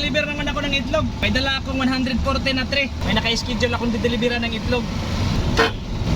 magde-deliver naman ako ng itlog. May dala akong 140 na tray. May naka-schedule akong didelivera ng itlog.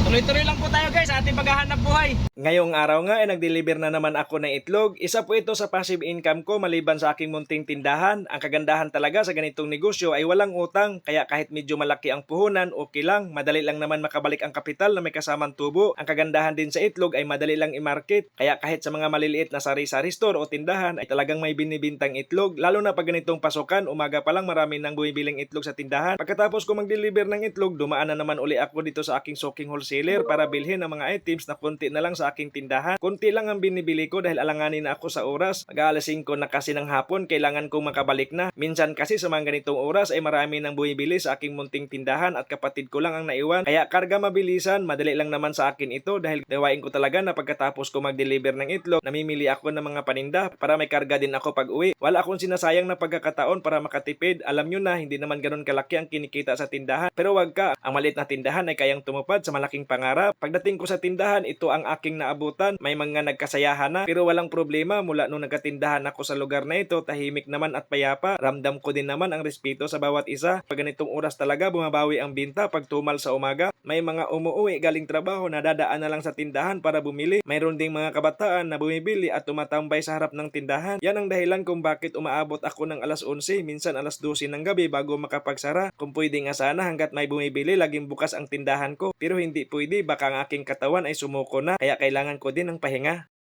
Tuloy-tuloy lang po tayo guys sa ating paghahanap buhay. Ngayong araw nga ay nag-deliver na naman ako ng itlog. Isa po ito sa passive income ko maliban sa aking munting tindahan. Ang kagandahan talaga sa ganitong negosyo ay walang utang. Kaya kahit medyo malaki ang puhunan, okay lang. Madali lang naman makabalik ang kapital na may kasamang tubo. Ang kagandahan din sa itlog ay madali lang i-market. Kaya kahit sa mga maliliit na sari-sari store o tindahan ay talagang may binibintang itlog. Lalo na pag ganitong pasukan, umaga pa lang marami nang bumibiling itlog sa tindahan. Pagkatapos ko mag-deliver ng itlog, dumaan na naman uli ako dito sa aking soking wholesaler para bilhin ang mga items na konti na lang sa aking tindahan. Konti lang ang binibili ko dahil alanganin na ako sa oras. Mag-aalas 5 na kasi ng hapon, kailangan kong makabalik na. Minsan kasi sa mga ganitong oras ay marami nang bumibili sa aking munting tindahan at kapatid ko lang ang naiwan. Kaya karga mabilisan, madali lang naman sa akin ito dahil gawain ko talaga na pagkatapos ko mag-deliver ng itlog, namimili ako ng mga paninda para may karga din ako pag uwi. Wala akong sinasayang na pagkakataon para makatipid. Alam nyo na, hindi naman ganun kalaki ang kinikita sa tindahan. Pero wag ka, ang maliit na tindahan ay kayang tumupad sa malaking pangarap. Pagdating ko sa tindahan, ito ang aking naabutan. May mga nagkasayahan na, pero walang problema. Mula nung nagkatindahan ako sa lugar na ito, tahimik naman at payapa. Ramdam ko din naman ang respeto sa bawat isa. Pag ganitong oras talaga, bumabawi ang binta pag tumal sa umaga. May mga umuwi galing trabaho na dadaan na lang sa tindahan para bumili. Mayroon ding mga kabataan na bumibili at tumatambay sa harap ng tindahan. Yan ang dahilan kung bakit umaabot ako ng alas 11, minsan alas 12 ng gabi bago makapagsara. Kung pwede nga sana hanggat may bumibili, laging bukas ang tindahan ko. Pero hindi pwede, baka ang aking katawan ay sumuko na, kaya kailangan ko din ng pahinga.